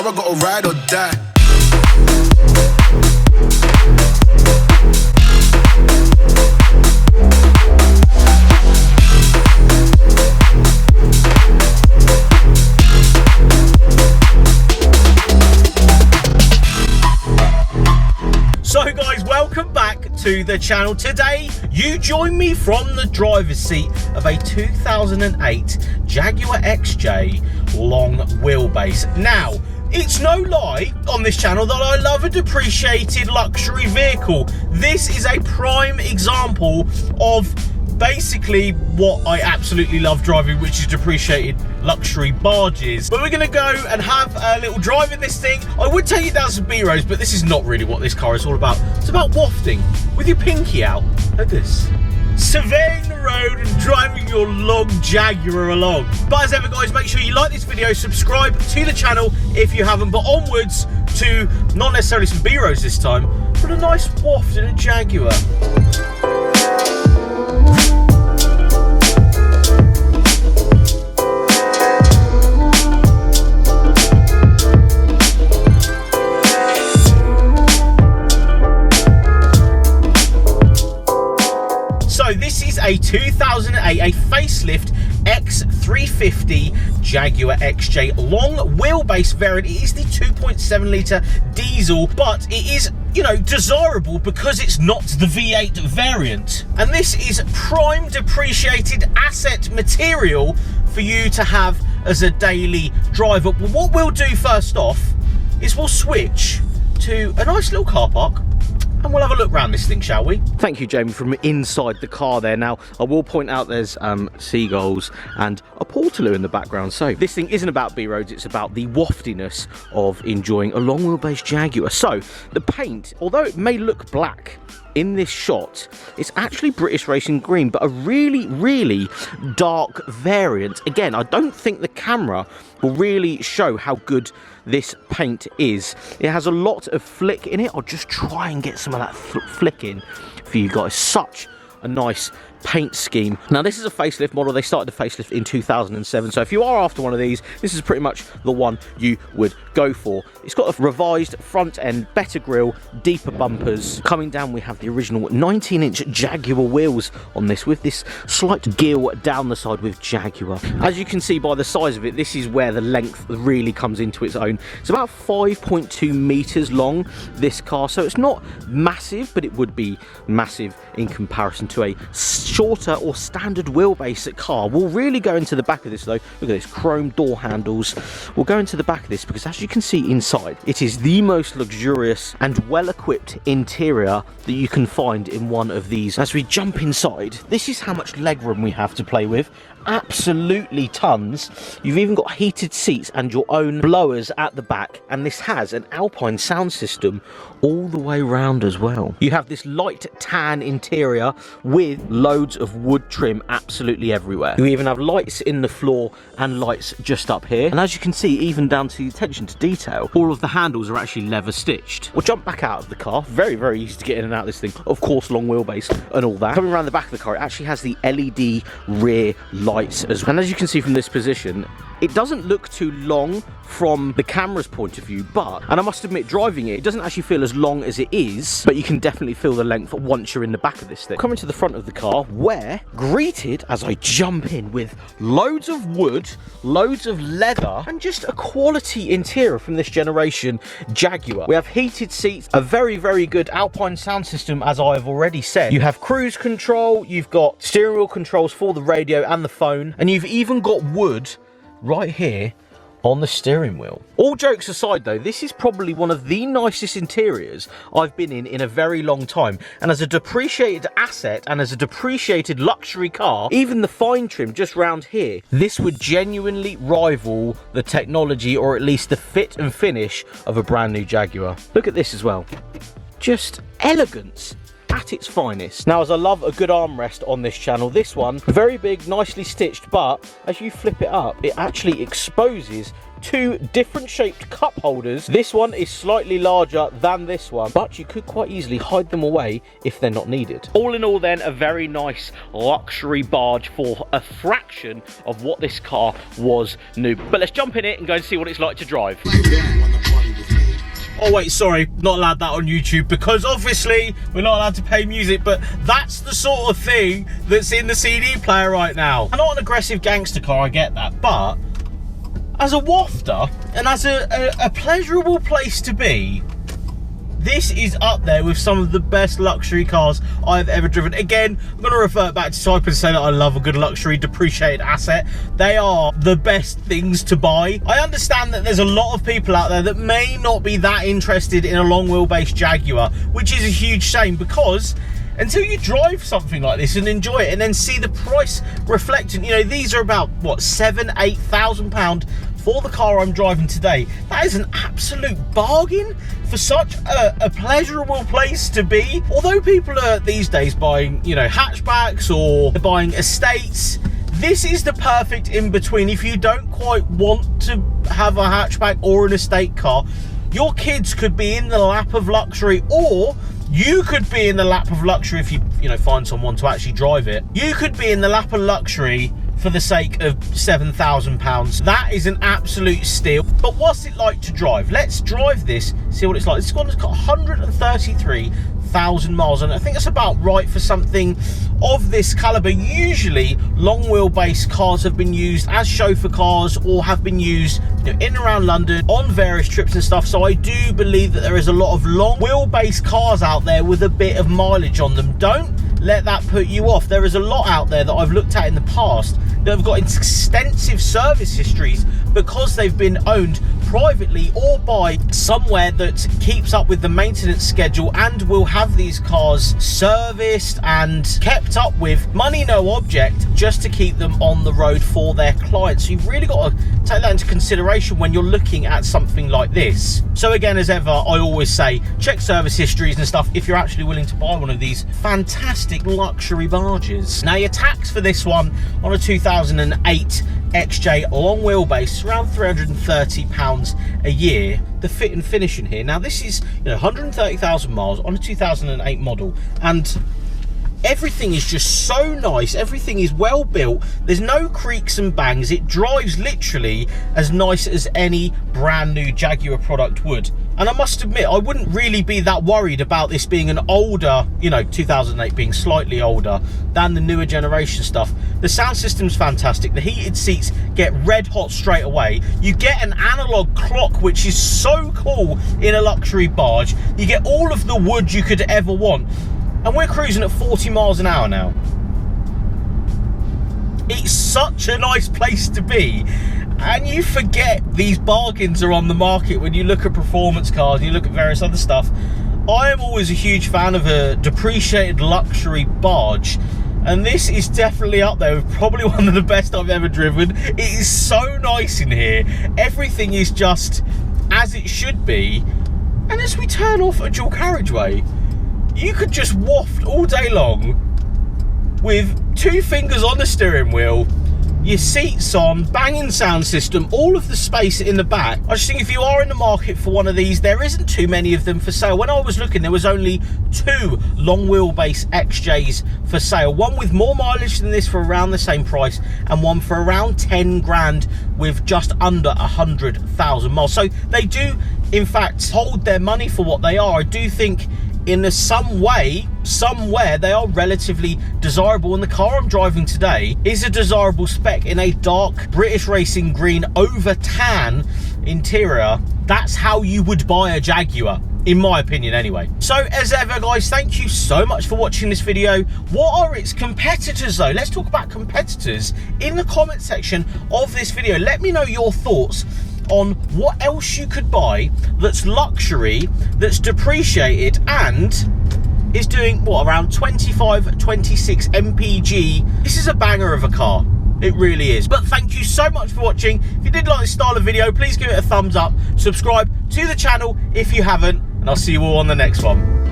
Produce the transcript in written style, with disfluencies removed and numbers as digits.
Now I gotta ride or die. So guys, welcome back to the channel. Today, you join me from the driver's seat of a 2008 Jaguar XJ long wheelbase. Now, it's no lie on this channel that I love a depreciated luxury vehicle. This is a prime example of basically what I absolutely love driving, which is depreciated luxury barges. But we're gonna go and have a little drive in this thing. I would take you down some B-roads, but this is not really what this car is all about. It's about wafting with your pinky out like this, surveying the road and driving your long Jaguar along. But as ever guys, make sure you like this video, subscribe to the channel if you haven't. But onwards to not necessarily some B-roads this time, but a nice waft in a Jaguar. So this is a 2008, a facelift X350 Jaguar XJ long wheelbase variant. It is the 2.7 litre diesel, but it is, you know, desirable because it's not the V8 variant. And this is prime depreciated asset material for you to have as a daily driver. But what we'll do first off is we'll switch to a nice little car park and we'll have a look around this thing, shall we? Thank you, Jamie, from inside the car there. Now, I will point out there's seagulls and a portaloo in the background. So this thing isn't about B-roads, it's about the waftiness of enjoying a long wheelbase Jaguar. So the paint, although it may look black in this shot, it's actually British Racing Green, but a really, really dark variant. Again, I don't think the camera will really show how good this paint is. It has a lot of flick in it. I'll just try and get some of that flick in for you guys. Such a nice paint scheme. Now this is a facelift model. They started the facelift in 2007, so if you are after one of these, this is pretty much the one you would go for. It's got a revised front end, better grille, deeper bumpers. Coming down we have the original 19-inch Jaguar wheels on this, with this slight gill down the side with Jaguar. As you can see by the size of it, this is where the length really comes into its own. It's about 5.2 meters long, this car, so it's not massive, but it would be massive in comparison to a shorter or standard wheelbase car. We'll really go into the back of this though. Look at this, chrome door handles. We'll go into the back of this because as you can see inside, it is the most luxurious and well-equipped interior that you can find in one of these. As we jump inside, this is how much legroom we have to play with. Absolutely tons. You've even got heated seats and your own blowers at the back, and this has an Alpine sound system all the way round as well. You have this light tan interior with loads of wood trim absolutely everywhere. You even have lights in the floor and lights just up here, and as you can see, even down to the attention to detail, all of the handles are actually leather stitched. We'll jump back out of the car. Very, very easy to get in and out of this thing. Of course, long wheelbase and all that. Coming around the back of the car, it actually has the LED rear lights as well. And as you can see from this position, it doesn't look too long from the camera's point of view, but, and I must admit, driving it, it doesn't actually feel as long as it is, but you can definitely feel the length once you're in the back of this thing. Coming to the front of the car, where greeted as I jump in with loads of wood, loads of leather, and just a quality interior from this generation Jaguar. We have heated seats, a very, very good Alpine sound system, as I've already said. You have cruise control, you've got steering wheel controls for the radio and the phone, and you've even got wood right here on the steering wheel. All jokes aside though, this is probably one of the nicest interiors I've been in a very long time, and as a depreciated asset and as a depreciated luxury car, even the fine trim just round here, this would genuinely rival the technology, or at least the fit and finish, of a brand new Jaguar. Look at this as well, just elegance at its finest. Now, as I love a good armrest on this channel, this one, very big, nicely stitched, but as you flip it up, it actually exposes two different shaped cup holders. This one is slightly larger than this one, but you could quite easily hide them away if they're not needed. All in all then, a very nice luxury barge for a fraction of what this car was new. But let's jump in it and go and see what it's like to drive. Oh wait, sorry, not allowed that on YouTube because obviously we're not allowed to play music, but that's the sort of thing that's in the CD player right now. I'm not an aggressive gangster car, I get that, but as a wafter and as a pleasurable place to be, this is up there with some of the best luxury cars I've ever driven. Again, I'm going to revert back to type and say that I love a good luxury depreciated asset. They are the best things to buy. I understand that there's a lot of people out there that may not be that interested in a long wheelbase Jaguar, which is a huge shame because until you drive something like this and enjoy it and then see the price reflecting, you know, these are about, what, £7,000-8,000 for the car I'm driving today. That is an absolute bargain for such a pleasurable place to be. Although people are these days buying, you know, hatchbacks or buying estates, this is the perfect in-between. If you don't quite want to have a hatchback or an estate car, your kids could be in the lap of luxury, or you could be in the lap of luxury if you know, find someone to actually drive it. You could be in the lap of luxury for the sake of £7,000. That is an absolute steal. But what's it like to drive? Let's drive this, see what it's like. This one's got 133,000 miles on it. I think that's about right for something of this caliber. Usually long wheelbase cars have been used as chauffeur cars or have been used, you know, in and around London on various trips and stuff. So I do believe that there is a lot of long wheelbase cars out there with a bit of mileage on them. Don't let that put you off. There is a lot out there that I've looked at in the past that have got extensive service histories because they've been owned privately or by somewhere that keeps up with the maintenance schedule and will have these cars serviced and kept up with, money no object, just to keep them on the road for their clients. So you've really got to take that into consideration when you're looking at something like this. So again, as ever, I always say check service histories and stuff if you're actually willing to buy one of these fantastic luxury barges. Now your tax for this one on a 2008 XJ long wheelbase is around £330 a year. The fit and finish in here, now this is, you know, 130,000 miles on a 2008 model, and everything is just so nice. Everything is well built. There's no creaks and bangs. It drives literally as nice as any brand new Jaguar product would. And I must admit, I wouldn't really be that worried about this being an older, you know, 2008 being slightly older than the newer generation stuff. The sound system's fantastic. The heated seats get red hot straight away. You get an analog clock, which is so cool in a luxury barge. You get all of the wood you could ever want. And we're cruising at 40 miles an hour now. It's such a nice place to be. And you forget these bargains are on the market when you look at performance cars and you look at various other stuff. I am always a huge fan of a depreciated luxury barge. And this is definitely up there with probably one of the best I've ever driven. It is so nice in here. Everything is just as it should be. And as we turn off a dual carriageway, you could just waft all day long with 2 fingers on the steering wheel, your seats on, banging sound system, all of the space in the back. I just think if you are in the market for one of these, there isn't too many of them for sale. When I was looking, there was only 2 long wheelbase XJs for sale. One with more mileage than this for around the same price, and one for around 10 grand with just under 100,000 miles. So they do, in fact, hold their money for what they are. I do think in some way, somewhere, they are relatively desirable, and the car I'm driving today is a desirable spec in a dark British racing green over tan interior. That's how you would buy a Jaguar, in my opinion anyway. So as ever guys, thank you so much for watching this video. What are its competitors though? Let's talk about competitors in the comment section of this video. Let me know your thoughts on what else you could buy that's luxury, that's depreciated, and is doing what, around 25-26 mpg. This is a banger of a car, it really is. But thank you so much for watching. If you did like this style of video, please give it a thumbs up, subscribe to the channel if you haven't, and I'll see you all on the next one.